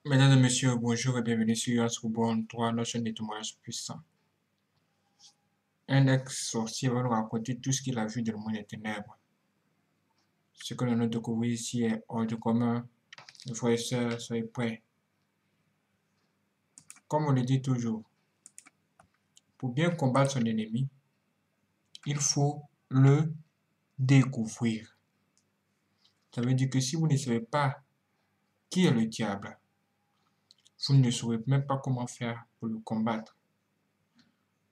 Mesdames et messieurs, bonjour et bienvenue sur Yansrubon 3, notre chaîne de témoignages puissants. Un ex-sorcier va nous raconter tout ce qu'il a vu dans le monde des ténèbres. Ce que nous allons découvrir ici est hors du commun. Mes frères et sœurs, soyez prêts. Comme on le dit toujours, pour bien combattre son ennemi, il faut le découvrir. Ça veut dire que si vous ne savez pas qui est le diable, vous ne saurez même pas comment faire pour le combattre.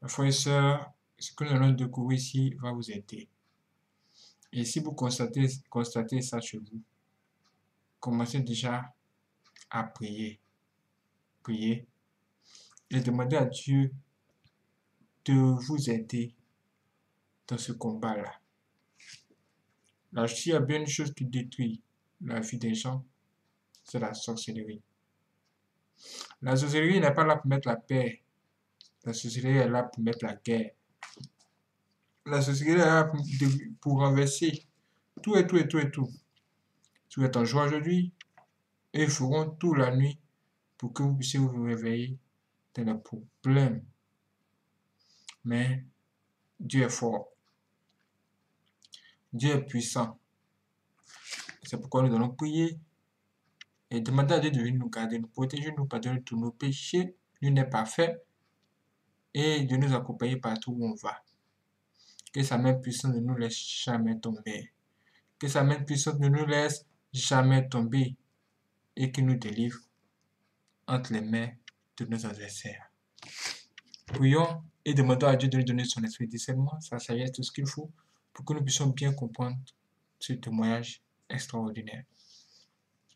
Mes frères et sœurs, ce que nous allons découvrir ici va vous aider. Et si vous constatez ça chez vous, commencez déjà à prier. Priez et demandez à Dieu de vous aider dans ce combat-là. Là, s'il y a bien une chose qui détruit la vie des gens, c'est la sorcellerie. La sorcellerie n'est pas là pour mettre la paix. La sorcellerie est là pour mettre la guerre. La sorcellerie est là pour renverser tout et tout et tout et tout. Si vous êtes en joie aujourd'hui, ils feront toute la nuit pour que vous puissiez vous réveiller dans les problèmes. Mais Dieu est fort. Dieu est puissant. C'est pourquoi nous allons prier et demander à Dieu de venir nous garder, nous protéger, nous pardonner tous nos péchés. Lui n'est pas fait et de nous accompagner partout où on va. Que sa main puissante ne nous laisse jamais tomber. Que sa main puissante ne nous laisse jamais tomber et qu'il nous délivre entre les mains de nos adversaires. Prions et demandons à Dieu de nous donner son esprit de discernement, sa sagesse, tout ce qu'il faut pour que nous puissions bien comprendre ce témoignage extraordinaire.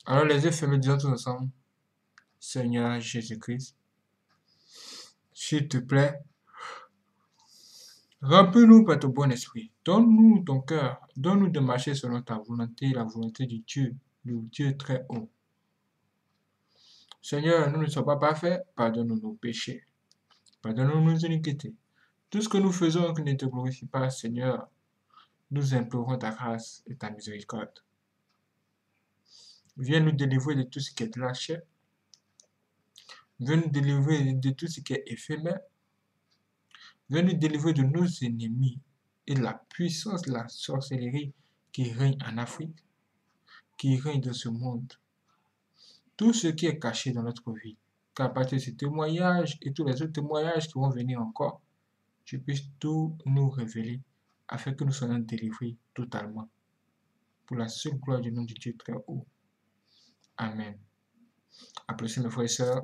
Alors les yeux fermés, disons tous ensemble, Seigneur Jésus-Christ, s'il te plaît, remplis-nous par ton bon esprit, donne-nous ton cœur, donne-nous de marcher selon ta volonté, la volonté du Dieu très haut. Seigneur, nous ne sommes pas parfaits, pardonne-nous nos péchés, pardonne-nous nos iniquités. Tout ce que nous faisons qui ne te glorifie pas, Seigneur, nous implorons ta grâce et ta miséricorde. Viens nous délivrer de tout ce qui est de la chair. Viens nous délivrer de tout ce qui est éphémère. Viens nous délivrer de nos ennemis et de la puissance de la sorcellerie qui règne en Afrique, qui règne dans ce monde. Tout ce qui est caché dans notre vie, qu'à partir de ce témoignage et tous les autres témoignages qui vont venir encore, tu puisses tout nous révéler afin que nous soyons délivrés totalement. Pour la seule gloire du nom de Dieu très haut. Amen. Applaudissez mes frères et sœurs.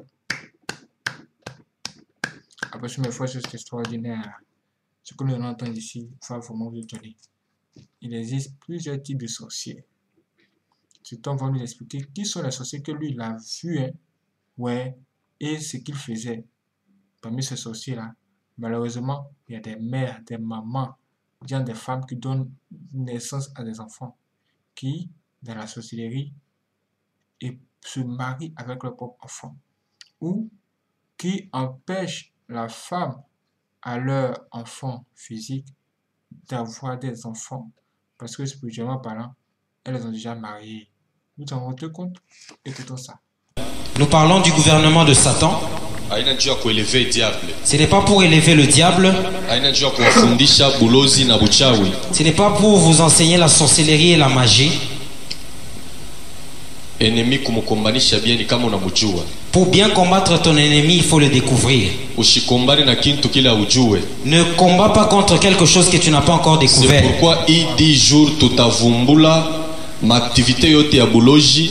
Applaudissez mes frères sur cet extraordinaire. Ce que nous allons entendre ici va vraiment vous étonner. Il existe plusieurs types de sorciers. Cet homme va nous expliquer qui sont les sorciers que lui il a vus, et ce qu'ils faisaient. Parmi ces sorciers-là, malheureusement, il y a des mères, des mamans, il y a des femmes qui donnent naissance à des enfants qui, dans la sorcellerie, et se marient avec leur propre enfant, ou qui empêchent la femme à leur enfant physique d'avoir des enfants, parce que spirituellement parlant, elles les ont déjà mariés. Nous en rendons compte? Écoutons ça. Nous parlons du gouvernement de Satan. Ce n'est pas pour élever le diable. Ce n'est pas pour vous enseigner la sorcellerie et la magie. Pour bien combattre ton ennemi, il faut le découvrir. Ne combats pas contre quelque chose que tu n'as pas encore découvert. C'est pourquoi il dit jour tutavumbula maaktivite yote ya buloji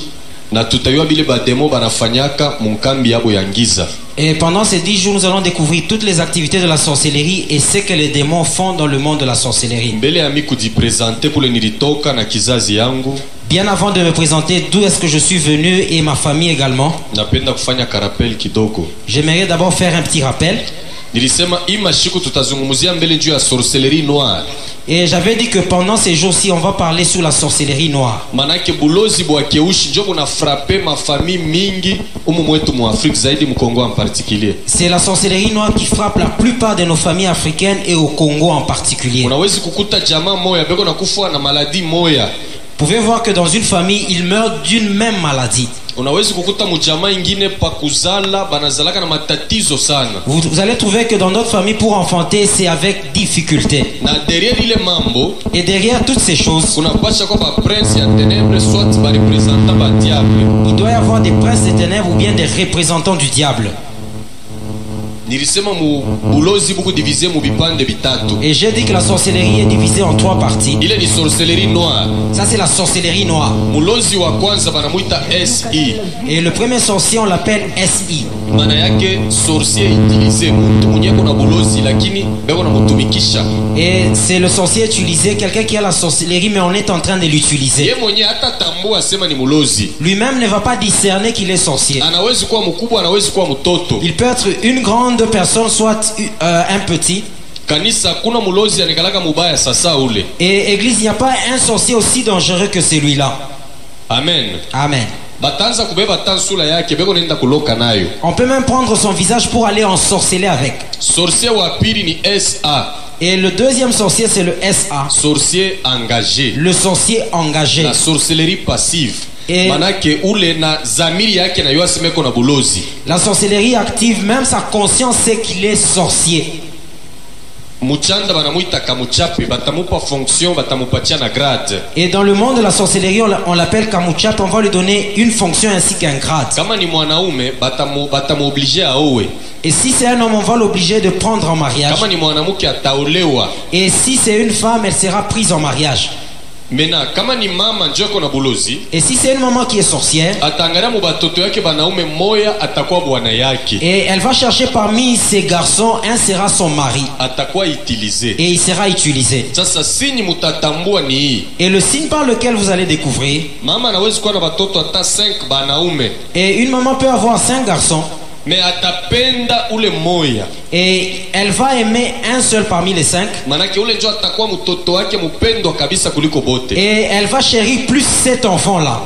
na tutayua bile bademo banafanyaka munkambi yabo ya ngiza. Et pendant ces 10 jours, nous allons découvrir toutes les activités de la sorcellerie et ce que les démons font dans le monde de la sorcellerie. Bien avant de me présenter d'où est-ce que je suis venu et ma famille également, j'aimerais d'abord faire un petit rappel. Et j'avais dit que pendant ces jours-ci, on va parler sur la sorcellerie noire. C'est la sorcellerie noire qui frappe la plupart de nos familles africaines et au Congo en particulier. pouvez voir que dans une famille, ils meurent d'une même maladie. Unawezi kukuta mjamaa ingine pa kuzala banazalaka na matatizo sana. Vous allez trouver que dans notre famille, pour enfanter, c'est avec difficulté. Na derrière ile mambo, Et derrière toutes ces choses, kunapasha kwa ba prince ya ténèbres soit ba representant ba diable. il doit y avoir des princes des ténèbres ou bien des représentants du diable. Nilisema bulozi buku divisé mu bipande bitatu. Et j'ai dit que la sorcellerie est divisée en 3 parties. Ile ni sorcellerie noire. Ça, c'est la sorcellerie noire. Mulozi wa kwanza banamuita SI. Et le premier sorcier, on l'appelle SI. Maana yake sorcier utilisé mtu mwenye kuna bulozi lakini beko na mutumikisha. Et c'est le sorcier utilisé, quelqu'un qui a la sorcellerie, mais on est en train de l'utiliser. Ye mwenye hata tambua sema ni mulozi. Lui-même ne va pas discerner qu'il est sorcier. Anawezi kuwa mkubwa, anawezi kuwa mtoto. Il peut être une grande personne, soit un petit. Kanisa kuna mulozi anikalaka mubaya sasa ule. Et église, il n'y a pas un sorcier aussi dangereux que celui-là. Amen. Amen. Batanza kubeba tansula yake beko nenda kuloka nayo. On peut même prendre son visage pour aller ensorceler avec. Sorcier wa pili ni SA. Et le deuxième sorcier, c'est le SA. Sorcier engagé. Le sorcier engagé. La sorcellerie passive. Et manake ule na zamiri yake na yoasemeko na bulozi. la sorcellerie active, même sa conscience sait qu'il est sorcier. Muchanda banamuita kamuchape, batamupa fonction, batamupatia na grade. Et dans le monde de la sorcellerie, on l'appelle kamuchap, on va lui donner une fonction ainsi qu'un grade. Kama ni mwanaume batamu oblige aowe. Et si c'est un homme, on va l'obliger de prendre en mariage. Kama ni mwanamuke ataolewa. Et si c'est une femme, elle sera prise en mariage. Mena kama ni mama njoko na bulozi, Et si c'est une maman qui est sorcière, atangalia mu batoto yake banaume moya atakuwa bwana yake. et elle va chercher parmi ses garçons, un sera son mari. Atakuwa utilisé. Et il sera utilisé. Sasa sinyi mutatambua ni hii. Et le signe par lequel vous allez découvrir, Mama anawezi kuwa na batoto hata 5 banaume. et une maman peut avoir 5 garçons, Me atapenda ule moya. et elle va aimer un seul parmi les 5, Manake ule njo atakuwa mtoto wake mpendwa kabisa kuliko bote. et elle va chérir plus cet enfant-là.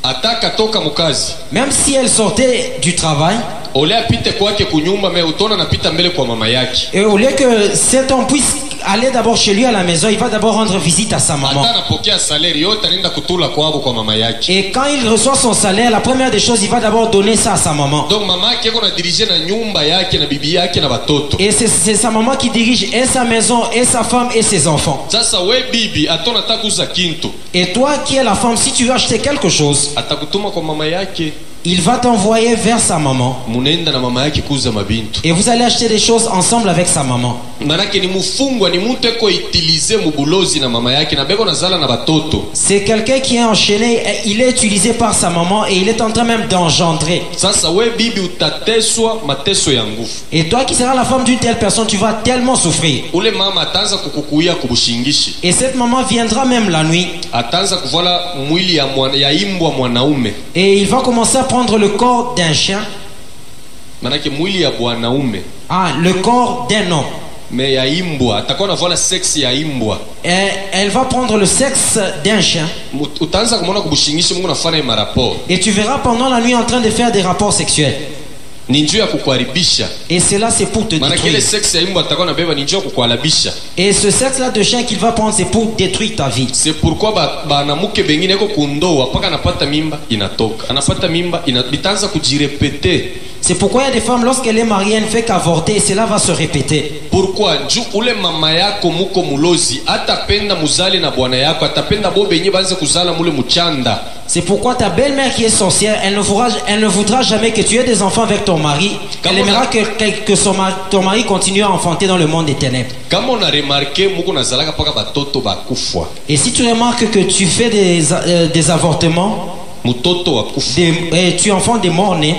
Ataka toka mukazi. Même si elle sortait du travail, Ole apite kwake kunyumba me utona napita mbele kwa mama yake. et au lieu que cet homme puisse aller d'abord chez lui à la maison, il va d'abord rendre visite à sa maman. Ata anapokea salaire yote anaenda kutula kwabo kwa mama yake. Et quand il reçoit son salaire, la première des choses, il va d'abord donner ça à sa maman. Donc mama yake yako na dirige na nyumba yake na bibi yake na batoto. Et c'est sa maman qui dirige et sa maison, et sa femme, et ses enfants. Sasa we bibi atona takuza kintu. Et toi qui es la femme, si tu veux acheter quelque chose, Atakutuma kwa mama yake. il va t'envoyer vers sa maman. Munaenda na mama yake kuuza mabintu. Et vous allez acheter des choses ensemble avec sa maman. Manake ni mufungwa, ni mtu eko itilize mubulozi na mama yake na beko nazala na batoto. C'est quelqu'un qui est enchaîné, il est utilisé par sa maman et il est en train même d'engendrer. Sasa we bibi utateswa mateso ya nguvu. Et toi qui seras la femme d'une telle personne, tu vas tellement souffrir. Ule mama ataanza kukukuia kubushingishi. Et cette maman viendra même la nuit Ataanza kuvala mwili ya imbwa mwanaume. et il va commencer à prendre le corps d'un chien, Manake mwili ya bwanaume le corps d'un homme. me ya imbwa atakuwa navala seksi ya imbwa. Et elle va prendre le sexe d'un chien. Utaanza kumwona kubushingishi Mungu nafanya maraport. Et tu verras pendant la nuit en train de faire des rapports sexuels. Ni njoo ya kukuharibisha. Et cela c'est pour te Manake ile détruire. seksi ya imbwa atakuwa nabeba ni njoo ya kukuharibisha. Et ce sexe-là de chien qu'il va prendre, c'est pour détruire ta vie. C'est pourquoi banamuke bengine eko kundoa paka anapata mimba inatoka. Anapata mimba bitaanza kujirepete. C'est pourquoi il y a des femmes, lorsqu'elle est mariée, elle ne fait qu'avorter et cela va se répéter. Pourquoi njoo ule mama yako muko mulozi atapenda muzale na bwana yako atapenda bo benye banze kuzala mule muchanda. C'est pourquoi ta belle-mère qui est sorcière, elle ne voudra jamais que tu aies des enfants avec ton mari. Elle aimera que ton mari continue à enfanter dans le monde des ténèbres. Kama on a remarqué muko nazalaka paka batoto bakufwa. Et si tu remarques que tu fais des avortements, Mutoto wakufa. et tu enfantes des morts-nés,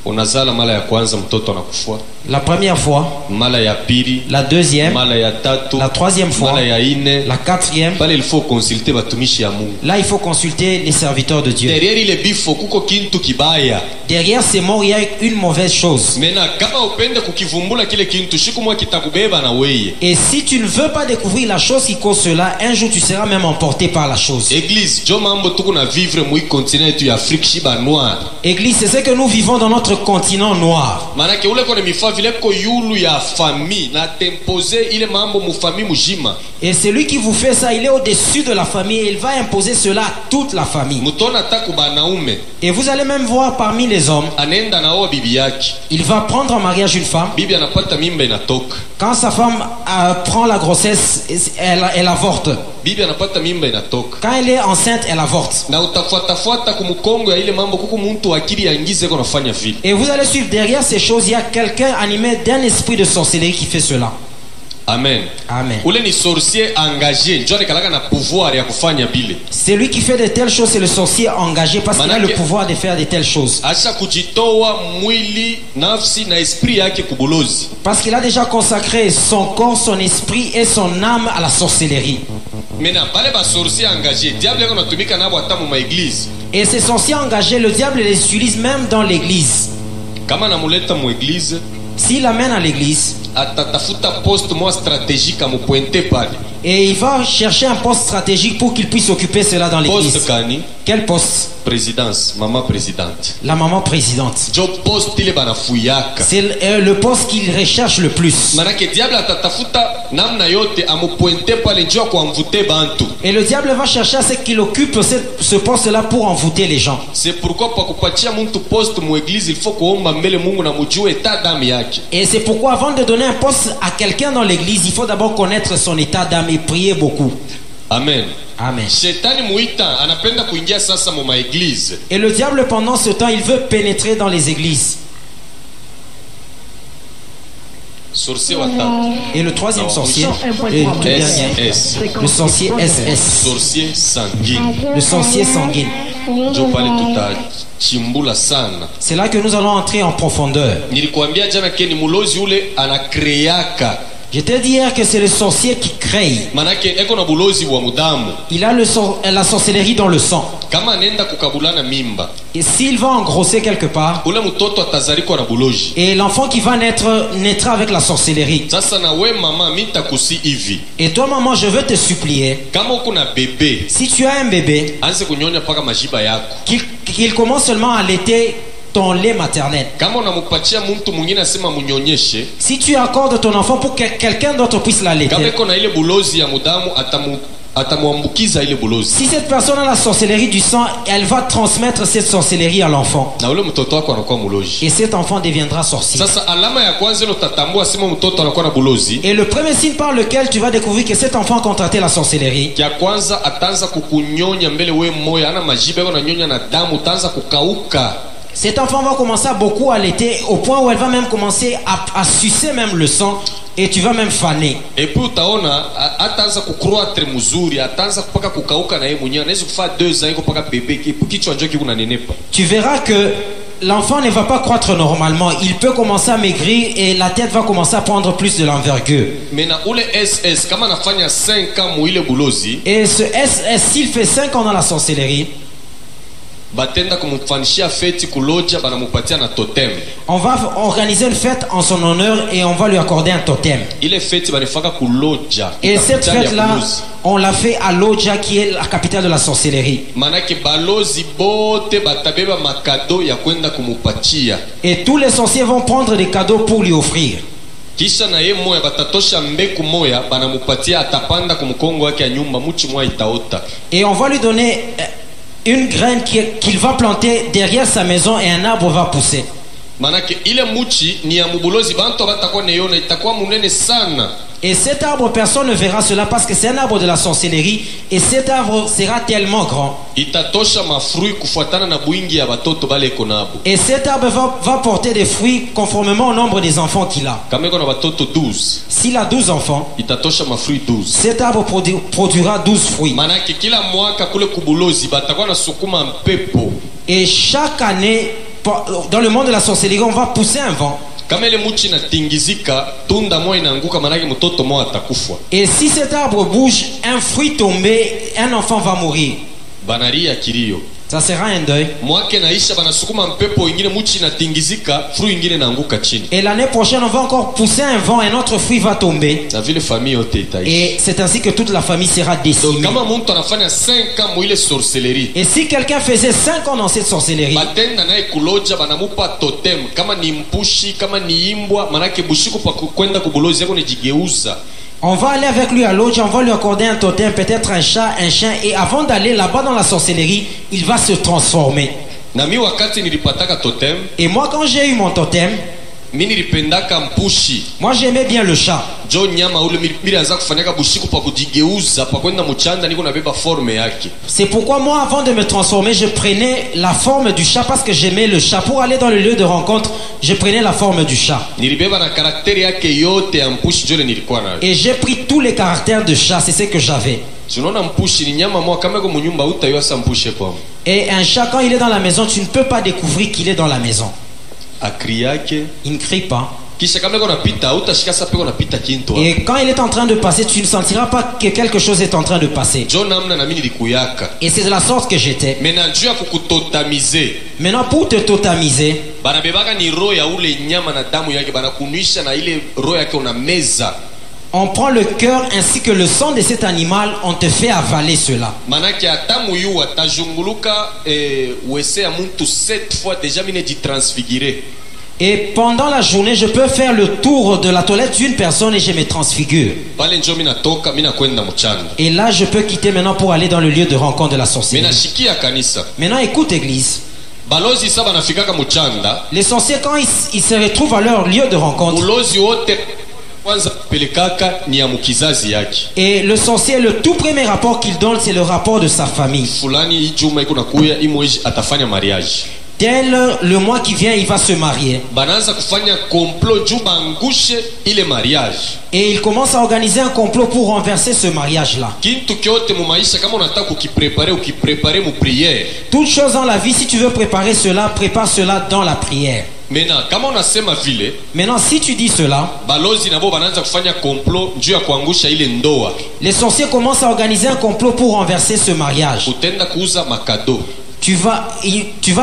Unazala mala ya kwanza mtoto anakufa. la première fois, Mala ya pili, la deuxième, mala ya tatu, la troisième fois, mala ya ine. la quatrième, Pale il faut consulter batumishi ya Mungu. là il faut consulter les serviteurs de Dieu. Derrière ile bifo kuko kintu kibaya. Derrière ces morts, il y a une mauvaise chose. Mena kama upende kukivumbula kile kintu siku moja kitakubeba na weye. Et si tu ne veux pas découvrir la chose qui cause cela, un jour tu seras même emporté par la chose. Église, jo mambo tuko na vivre mui continent ya Afrique shiba noir. Église, c'est ce que nous vivons dans notre continent noir. Manake ule kone mifano sawa vile ko yulu ya famille na t'imposer ile mambo mu famille mujima. Et celui qui vous fait ça, il est au-dessus de la famille et il va imposer cela à toute la famille. Mutona taku banaume Et vous allez même voir parmi les hommes, anenda na oa bibi yake. il va prendre en mariage une femme. Bibi anapata mimba inatoka. Quand sa femme prend la grossesse, elle avorte. Bibi anapata mimba inatoka. Quand elle est enceinte, elle avorte. Na utafuata kumukongo ya ile mambo kuko muntu akili yangize ko nafanya vile. Et vous allez suivre derrière ces choses, il y a quelqu'un animé d'un esprit de sorcellerie qui fait cela. Amen. Amen. Ule ni sorcier engagé, njoo nikalaka na pouvoir ya kufanya bile. Celui qui fait de telles choses, c'est le sorcier engagé parce qu'il a le pouvoir de faire de telles choses. Acha kujitoa mwili, nafsi na esprit yake kubulozi. Parce qu'il a déjà consacré son corps, son esprit et son âme à la sorcellerie. Maintenant, bale ba sorcier engagé, diable yako natumika nabo hata mu église. Et ces sorciers engagés, le diable les utilise même dans l'église. Kama namuleta mu église, s'il l'amène à l'église, atatafuta poste moi stratégique à me pointer pale. Et il va chercher un poste stratégique pour qu'il puisse occuper cela dans l'église. Poste kani? Quel poste? Présidence, maman présidente. La maman présidente. Jo poste ile banafuyaka. C'est le poste qu'il recherche le plus. Manake diable atatafuta namna yote amupointe pale njoo kuamvute bantu. Et le diable va chercher à ce qu'il occupe ce poste-là pour envoûter les gens. C'est pourquoi pa kupatia muntu poste mu église il faut kuomba mbele Mungu na mujue état d'âme yake. Et c'est pourquoi avant de donner un poste à quelqu'un dans l'église, il faut d'abord connaître son état d'âme et prier beaucoup. Amen. Amen. Shetani muita anapenda kuingia sasa mu église. Et le diable pendant ce temps, il veut pénétrer dans les églises. Sorcier watatu. Et le troisième sorcier, le sorcier SS. Sorcier sanguine. Le sorcier sanguine. Jo pale tutachimbula sana. C'est là que nous allons entrer en profondeur. Nilikwambia jana ke ni mulozi ule anakreaka. Je t'ai dit hier que c'est le sorcier qui crée. Manake eko na bulozi wa mudamu. Il a la sorcellerie dans le sang. Kama nenda kukabulana mimba. Et s'il va engrosser quelque part, ule mtoto atazariko na bulozi. Et l'enfant qui va naîtra avec la sorcellerie. Sasa na we mama mitakusi hivi. Et toi maman, je veux te supplier. Kama uko na bébé. Si tu as un bébé, anze kunyonya paka majiba yako. Qu'il commence seulement à allaiter ton lait maternel. Si tu accordes ton enfant pour que quelqu'un d'autre puisse l'allaiter, si cette personne a la sorcellerie du sang, elle va transmettre cette sorcellerie à l'enfant. Et cet enfant deviendra sorcier. Et le premier signe par lequel tu vas découvrir que cet enfant a contracté la sorcellerie, cet enfant va commencer à beaucoup allaiter au point où elle va même commencer à sucer même le sang et tu vas même faner. Et puis utaona ataanza kukroatre mzuri, ataanza kupaka kukauka na yeye mwenyewe, anaweza kufaa 2 ans iko paka bébé kichwa njoo kiko nanenepa. Tu verras que l'enfant ne va pas croître normalement, il peut commencer à maigrir et la tête va commencer à prendre plus de l'envergure. Mais na ule SS kama anafanya 5 ans muile bulozi, et ce SS s'il fait 5 ans dans la sorcellerie, batenda kumfanishia feti kuloja banamupatia na totem. On va organiser une fête en son honneur et on va lui accorder un totem. Ile feti banifaka kuloja. Et cette fête là, on l'a fait à Lodja qui est la capitale de la sorcellerie. Manake balozi bote batabeba makado ya kwenda kumupatia. Et tous les sorciers vont prendre des cadeaux pour lui offrir. Kisha na ye moya batatosha mbeku moya banamupatia atapanda kumkongo wake ya nyumba muchi moya itaota. Et on va lui donner une graine qu'il va planter derrière sa maison et un arbre va pousser. Manake ile muchi ni ya mubulozi bantu batakuwa neona itakuwa munene sana. Et cet arbre, personne ne verra cela parce que c'est un arbre de la sorcellerie et cet arbre sera tellement grand. Itatosha mafruit kufuatana na buingi ya batoto bale konabo. Et cet arbre va porter des fruits conformément au nombre des enfants qu'il a. Kama iko na batoto 12. S'il a 12 enfants, itatosha mafruit 12. Cet arbre produira 12 fruits. Manake kila mwaka kule kubulozi batakuwa na sukuma mpepo. Et chaque année dans le monde de la sorcellerie, on va pousser un vent. Et si cet arbre bouge, un fruit tombé, un enfant va mourir. Ça sera un deuil. mwaka naisha banasukuma mpepo ingine muchi inatingizika, fruit ingine inaanguka chini. Et l'année prochaine, on va encore pousser un vent, un autre fruit va tomber. Na vile famille yote itaishi. Et c'est ainsi que toute la famille sera Donc décimée. kama mtu anafanya 5 ans mwile sorcellerie, Et si quelqu'un faisait 5 ans dans cette sorcellerie, batenda naye kuloja banamupa totem, kama ni mpushi, kama ni imbwa, manake bushiku pa kwenda kubulozi yako nijigeuza. on va aller avec lui à l'autre, on va lui accorder un totem, peut-être un chat, un chien, et avant d'aller là-bas dans la sorcellerie, il va se transformer. Na mi wakati nilipataka totem, Et moi, quand j'ai eu mon totem, mi nilipendaka mpushi. moi j'aimais bien le chat. Jo nyama ule milianza kufanyaka bushiku pa kujigeuza, pa kwenda mchanda niko nabeba forme yake. C'est pourquoi moi, avant de me transformer, je prenais la forme du chat parce que j'aimais le chat. Pour aller dans le lieu de rencontre, je prenais la forme du chat. Nilibeba na karakteri yake yote ya mpushi jole nilikuwa nayo. Et j'ai pris tous les caractères de chat, c'est ce que j'avais. Tunaona mpushi ni nyama mwa kama kwa mnyumba utaiwa sa mpushe kwa. Et un chat, quand il est dans la maison, tu ne peux pas découvrir qu'il est dans la maison. Akri yake Il ne crie pas. kisha kama kuna pita utashika sa peko na pita kinto. Et quand il est en train de passer, tu ne sentiras pas que quelque chose est en train de passer. Jo namna na mimi nilikuyaka. Et c'est de la sorte que j'étais. Mena juu ya kukutotamize. Maintenant, pour te totamiser, Banabebaka ni roho ya ule nyama na damu yake banakunisha na ile roho yake una meza. on prend le cœur ainsi que le sang de cet animal, on te fait avaler cela. Manake atamu yu atajunguluka wese ya muntu 7 fois déjà mine di transfiguré. Et pendant la journée, je peux faire le tour de la toilette d'une personne et je me transfigure. Pale njo mina toka mina kwenda mchana. Et là, je peux quitter maintenant pour aller dans le lieu de rencontre de la Mina sorcellerie. shikia kanisa. Maintenant, écoute, église. Balozi saba nafikaka mchanda. Les sorciers, quand ils se retrouvent à leur lieu de rencontre, Ulozi wote kwanza pelekaka ni ya mukizazi yake. et le sorcier, le tout premier rapport qu'il donne, c'est le rapport de sa famille. Fulani ijuma iko nakuya imweji atafanya mariage. Dès le mois qui vient, il va se marier. Banaanza kufanya complot juu bangushe ile mariage. Et il commence à organiser un complot pour renverser ce mariage-là. Kintu kyote mu maisha kama unataka ukiprepare mu prière. Toute chose dans la vie, si tu veux préparer cela, prépare cela dans la prière. Mena kama unasema vile, Maintenant, si tu dis cela, balozi nabo banaanza kufanya complot juu ya kuangusha ile ndoa. les sorciers commencent à organiser un complot pour renverser ce mariage. Utenda kuuza makado. Tu vas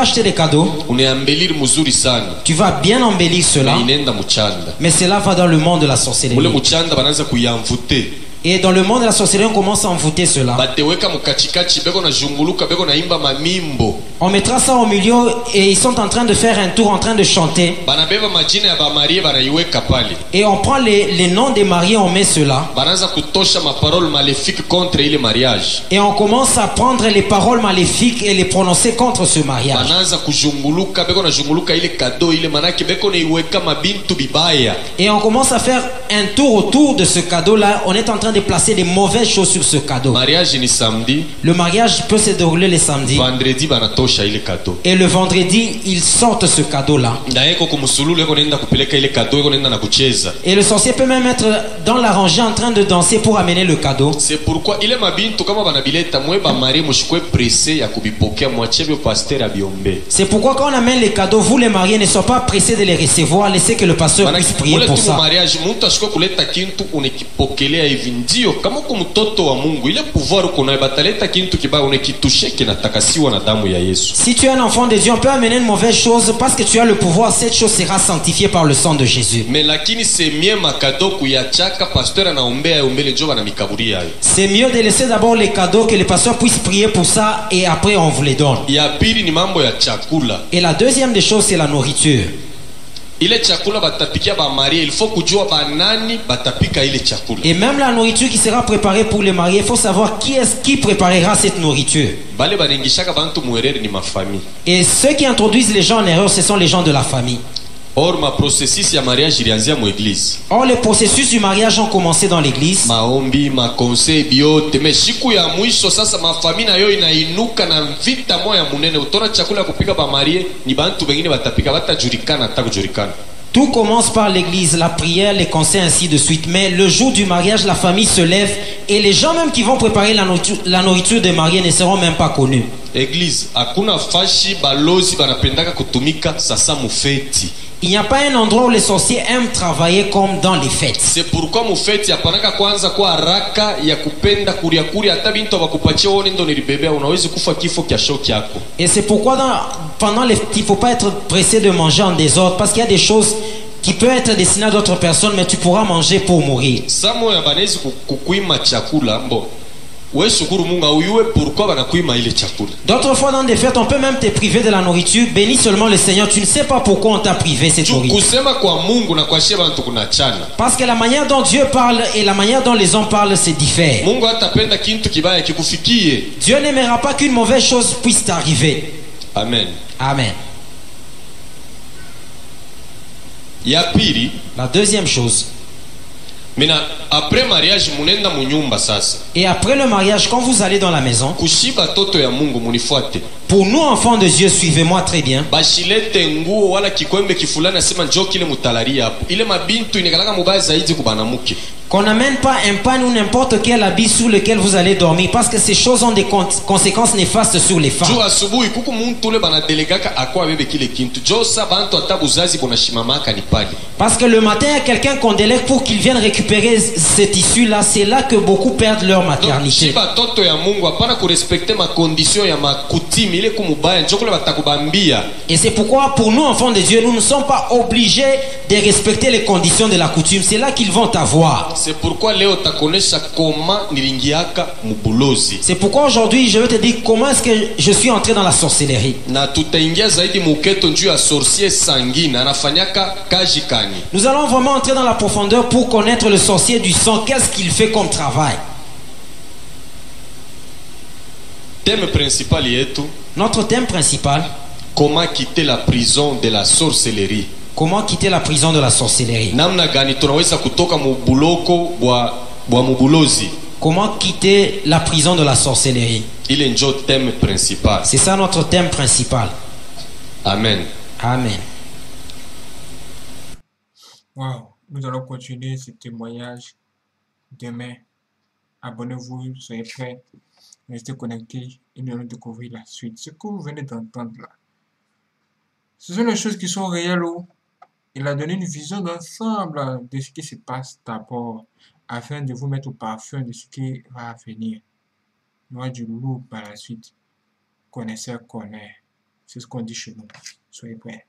acheter des cadeaux, Uneambelir mzuri sana. tu vas bien embellir cela, Na inenda mchanda. mais cela va dans le monde de la Mule sorcellerie. mchanda banaanza kuyamvute. Et dans le monde de la sorcellerie, on commence à envoûter cela. Bateweka mukachikachi beko na junguluka beko na imba mamimbo. On mettra ça au milieu et ils sont en train de faire un tour, en train de chanter. Banabeba majina ya bamarie banaiweka pale. Et on prend les noms des mariés, on met cela. Banaanza kutosha maparole maléfique contre ile mariage. Et on commence à prendre les paroles maléfiques et les prononcer contre ce mariage. Banaanza kujunguluka beko na junguluka ile kado ile manake beko na iweka mabintu bibaya. Et on commence à faire un tour autour de ce cadeau-là. On est en train de placer des mauvaises choses sur ce cadeau. Mariage ni samedi, Le mariage peut se dérouler les samedis. vendredi banatosha ile kado. Et le vendredi, ils sortent ce cadeau-là. Na yeko kumsululu yeko nenda kupeleka ile kado yeko nenda na kucheza. Et le sorcier peut même être dans la rangée en train de danser pour amener le cadeau. C'est pourquoi ile mabintu kama banabileta mwe ba mari mushikwe pressé ya kubipokea mwache bio pasteur abiombe. C'est pourquoi quand on amène les cadeaux, vous les mariés ne soyez pas pressés de les recevoir. Laissez que le pasteur puisse prier Mule pour tu ça. mariage mtu ashikwe kuleta kintu unekipokelea hivi ndio kama uko mtoto wa Mungu ile pouvoir uko nayo bataleta kintu kibaya unekitushe kinatakasiwa na damu ya Yesu. Si tu es un enfant de Dieu, on peut amener une mauvaise chose parce que tu as le pouvoir. Cette chose sera sanctifiée par le sang de Jésus. Mais lakini c'est mieux makado kuyachaka pasteur anaombea ombele njo bana mikaburi yayo. C'est mieux de laisser d'abord les cadeaux, que les pasteurs puissent prier pour ça et après on vous les donne. Ya pili ni mambo ya chakula. Et la deuxième des choses, c'est la nourriture. Ile chakula batapikia ba Maria, il faut kujua banani batapika ile chakula. Et même la nourriture qui sera préparée pour les mariés, il faut savoir qui est-ce qui préparera cette nourriture. Bale banengishaka bantu muerere ni mafami. Et ceux qui introduisent les gens en erreur, ce sont les gens de la famille. Or ma processus ya mariage ilianzia mu église. Or, les processus du mariage ont commencé dans l'église. Maombi, makonsei biote. Me siku ya mwisho sasa mafami na yo inainuka na vita moya munene. Utona chakula kupika ba Maria ni bantu bengine batapika batajulikana hata kujulikana. Tout commence par l'église, la prière, les conseils, ainsi de suite. Mais le jour du mariage, la famille se lève et les gens même qui vont préparer la nourriture des mariés ne seront même pas connus. Église, hakuna fashi balozi banapendaka kutumika sasa mufeti. Il n'y a pas un endroit où les sorciers aiment travailler comme dans les fêtes. C'est pourquoi mufeti apanaka kwanza kwa haraka ya kupenda kuria kuria hata bintu abakupatia one ndo nilibebea unaweza kufa kifo kya shoki yako. Et c'est pourquoi pendant les fêtes, il ne faut pas être pressé de manger en désordre parce qu'il y a des choses qui peuvent être destinées à d'autres personnes mais tu pourras manger pour mourir. Samo ya banezi kukuima chakula mbo. Ouais, shukuru Mungu uyue pourquoi banakuima ile chakula. D'autres fois dans des fêtes, on peut même te priver de la nourriture. Bénis seulement le Seigneur. Tu ne sais pas pourquoi on t'a privé cette nourriture. Kusema kwa Mungu na kwa sheba bantu kunachana. Parce que la manière dont Dieu parle et la manière dont les hommes parlent, c'est différent. Mungu hatapenda kintu kibaya kikufikie. Dieu n'aimera pas qu'une mauvaise chose puisse t'arriver. Amen. Amen. Ya pili, la deuxième chose. Mina après mariage munenda munyumba sasa. Et après le mariage, quand vous allez dans la maison, kushiba toto ya Mungu munifuate. Pour nous enfants de Dieu, suivez-moi très bien. Bashilete nguo wala kikwembe kifulana sema njoo kile mutalari hapo. Ile mabintu inakalaka mubaya zaidi kubanamuke. Qu'on n'amène pas un pan ou n'importe quel habit sous lequel vous allez dormir parce que ces choses ont des conséquences néfastes sur les femmes. Juu asubuhi kuku muntu ule banadelegaka akwa bebe kile kintu. Josa bantu atabuzazi bonashimamaka ni pale. Parce que le matin, il y a quelqu'un qu'on délègue pour qu'il vienne récupérer ce tissu-là. C'est là que beaucoup perdent leur maternité. Shiba toto ya Mungu hapana kurespecte ma condition ya makutimi ile kumubaya njokole batakubambia. Et c'est pourquoi pour nous enfants de Dieu, nous ne sommes pas obligés de respecter les conditions de la coutume. C'est là qu'ils vont avoir. C'est pourquoi leo takonesha koma nilingiaka mubulozi. C'est pourquoi aujourd'hui je vais te dire comment est-ce que je suis entré dans la sorcellerie. Na tutaingia zaidi muketo njuu ya sorcier sanguine anafanyaka kaji kani. Nous allons vraiment entrer dans la profondeur pour connaître le sorcier du sang. Qu'est-ce qu'il fait comme travail? Thème principal yetu. Notre thème principal. Comment quitter la prison de la sorcellerie. Comment quitter la prison de la sorcellerie? Namna gani tunaweza kutoka mubuloko bwa mubulozi. Comment quitter la prison de la sorcellerie? Ile njo thème principal. C'est ça notre thème principal. Amen. Amen. Wow, nous allons continuer ce témoignage demain. Abonnez-vous, soyez prêts, restez connectés et nous allons découvrir la suite. Ce que vous venez d'entendre là, ce sont les choses qui sont réelles. Il a donné une vision d'ensemble de ce qui se passe d'abord, afin de vous mettre au parfum de ce qui va venir. Il y aura du lourd par la suite. Connaisseur connaît. C'est ce qu'on dit chez nous. Soyez prêts.